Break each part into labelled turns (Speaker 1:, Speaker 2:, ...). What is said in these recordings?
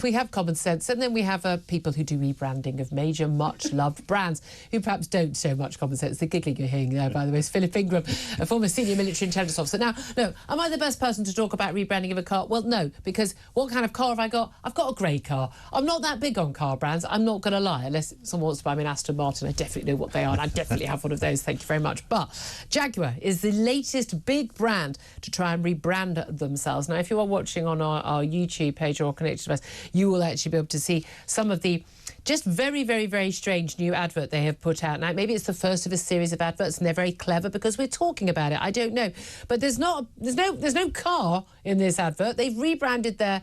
Speaker 1: we have common sense, and then we have people who do rebranding of major, much-loved brands who perhaps don't show much common sense. The giggling you're hearing there, by the way, is Philip Ingram, a former senior military intelligence officer. Now, no, am I the best person to talk about rebranding of a car? Well, no, because what kind of car have I got? I've got a grey car. I'm not that big on car brands, I'm not going to lie, unless someone wants to buy me an Aston Martin. I definitely know what they are, and I definitely have one of those, thank you very much. But Jaguar is the latest big brand to try and rebrand themselves. Now, if you are watching on our YouTube page or connected to us, you will actually be able to see some of the just very, very, very strange new advert they have put out. Now, maybe it's the first of a series of adverts, and they're very clever because we're talking about it. I don't know. But there's no car in this advert. They've rebranded their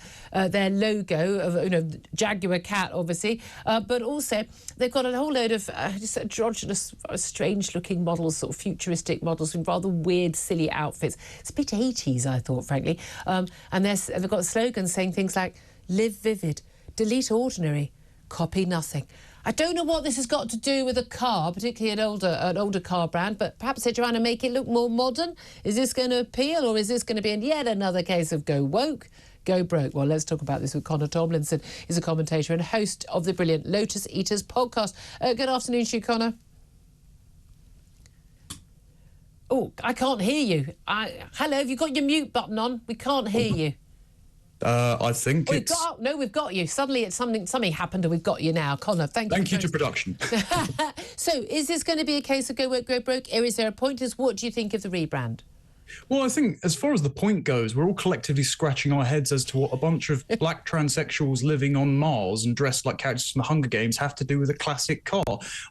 Speaker 1: logo of, Jaguar cat, obviously, but also they've got a whole load of just androgynous, strange-looking models, sort of futuristic models with rather weird, silly outfits. It's a bit 80s, I thought, frankly. And they've got slogans saying things like, live vivid, delete ordinary, copy nothing. I don't know what this has got to do with a car, particularly an older car brand, but perhaps they're trying to make it look more modern. Is this going to appeal, or is this going to be yet another case of go woke, go broke? Well, let's talk about this with Connor Tomlinson. He's a commentator and host of the brilliant Lotus Eaters Podcast. Good afternoon to you, Connor. Oh, I can't hear you. Hello, have you got your mute button on? We can't hear you.
Speaker 2: I think
Speaker 1: we've got you. Suddenly something happened and we've got you now. Connor, thank you.
Speaker 2: Thank you to production.
Speaker 1: So is this going to be a case of go woke, go broke, or is there a point? What do you think of the rebrand?
Speaker 2: Well, I think as far as the point goes, we're all collectively scratching our heads as to what a bunch of black transsexuals living on Mars and dressed like characters from the Hunger Games have to do with a classic car.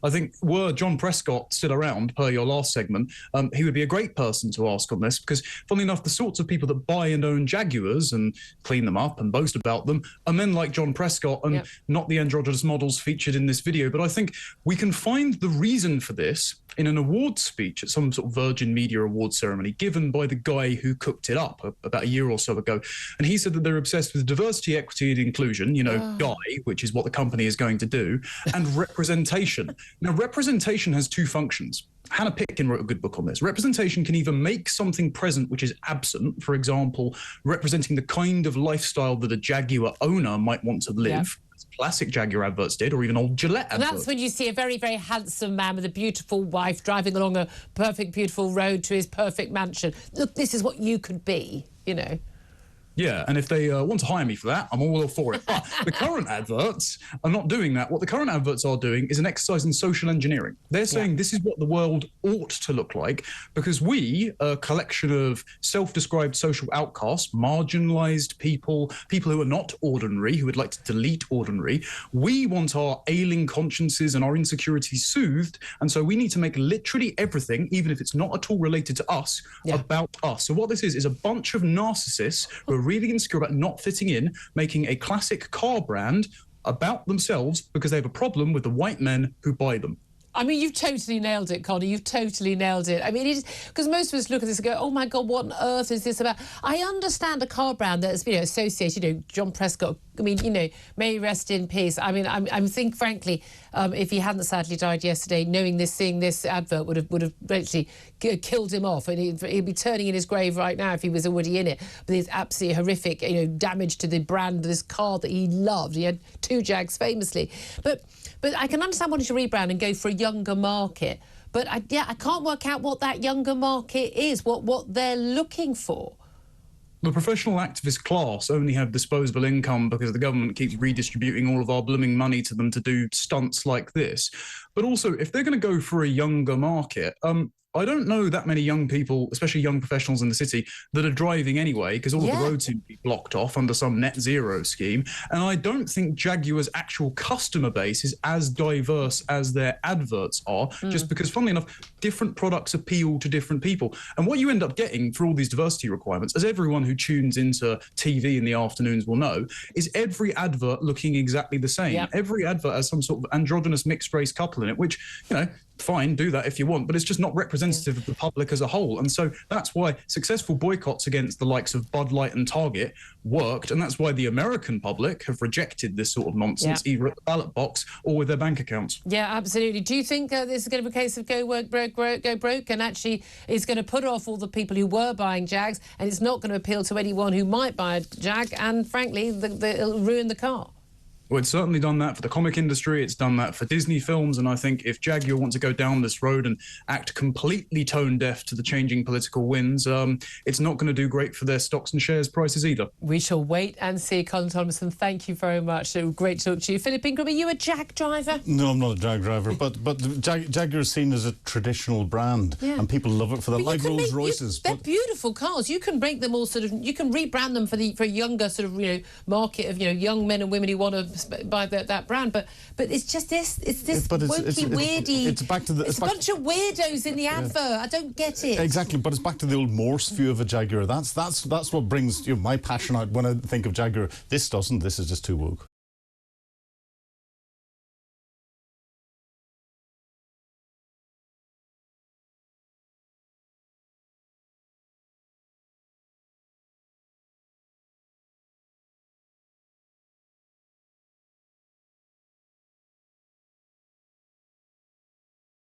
Speaker 2: I think were John Prescott still around, per your last segment, he would be a great person to ask on this, because funnily enough, the sorts of people that buy and own Jaguars and clean them up and boast about them are men like John Prescott and not the androgynous models featured in this video. But I think we can find the reason for this in an awards speech at some sort of Virgin Media Awards ceremony given by the guy who cooked it up about a year or so ago. And he said that they're obsessed with diversity, equity and inclusion, Guy, which is what the company is going to do, and representation. Now, representation has two functions. Hannah Pitkin wrote a good book on this. Representation can either make something present which is absent, for example, representing the kind of lifestyle that a Jaguar owner might want to live, as classic Jaguar adverts did, or even old Gillette adverts.
Speaker 1: And that's when you see a very, very handsome man with a beautiful wife driving along a perfect, beautiful road to his perfect mansion. Look, this is what you could be,
Speaker 2: Yeah, and if they want to hire me for that, I'm all for it. But the current adverts are not doing that. What the current adverts are doing is an exercise in social engineering. They're saying this is what the world ought to look like, because we, a collection of self-described social outcasts, marginalised people who are not ordinary, who would like to delete ordinary, we want our ailing consciences and our insecurities soothed, and so we need to make literally everything, even if it's not at all related to us, about us. So what this is a bunch of narcissists who are really insecure about not fitting in, making a classic car brand about themselves because they have a problem with the white men who buy them.
Speaker 1: I mean, you've totally nailed it, Connie. You've totally nailed it. I mean, because most of us look at this and go, oh, my God, what on earth is this about? I understand a car brand that's, associated, John Prescott, I mean, may he rest in peace. I mean, I think, frankly, if he hadn't sadly died yesterday, seeing this advert would have actually killed him off. And he'd be turning in his grave right now if he was already in it. But it's absolutely horrific, damage to the brand, this car that he loved. He had two Jags famously. But I can understand wanting to rebrand and go for a younger market. But I can't work out what that younger market is, what they're looking for.
Speaker 2: The professional activist class only have disposable income because the government keeps redistributing all of our blooming money to them to do stunts like this. But also, if they're going to go for a younger market, I don't know that many young people, especially young professionals in the city, that are driving anyway, because all of the roads seem to be blocked off under some net zero scheme. And I don't think Jaguar's actual customer base is as diverse as their adverts are, just because, funnily enough, different products appeal to different people. And what you end up getting for all these diversity requirements, as everyone who tunes into TV in the afternoons will know, is every advert looking exactly the same. Yep. Every advert has some sort of androgynous mixed race couple in it, which, fine, do that if you want, but it's just not representative of the public as a whole. And so that's why successful boycotts against the likes of Bud Light and Target worked, and that's why the American public have rejected this sort of nonsense, either at the ballot box or with their bank accounts. Yeah,
Speaker 1: absolutely. Do you think this is going to be a case of go woke, go broke, and actually it's going to put off all the people who were buying Jags, and it's not going to appeal to anyone who might buy a Jag, and frankly, it'll ruin the car?
Speaker 2: Well, it's certainly done that for the comic industry. It's done that for Disney films. And I think if Jaguar want to go down this road and act completely tone deaf to the changing political winds, it's not going to do great for their stocks and shares prices either.
Speaker 1: We shall wait and see. Colin Tomlinson, thank you very much. Great to talk to you. Philip Ingram, are you a Jag driver?
Speaker 3: No, I'm not a Jag driver, but Jaguar is seen as a traditional brand, and people love it for that, like Rolls Royces.
Speaker 1: They're beautiful cars. You can make them all you can rebrand them for a younger sort of market of young men and women who want to buy that brand. But it's just this. It's this wokey weirdy.
Speaker 3: It's back to the.
Speaker 1: It's a bunch of weirdos in the advert. I don't get it.
Speaker 3: Exactly, but it's back to the old Morse view of a Jaguar. That's what brings my passion out when I think of Jaguar. This doesn't. This is just too woke.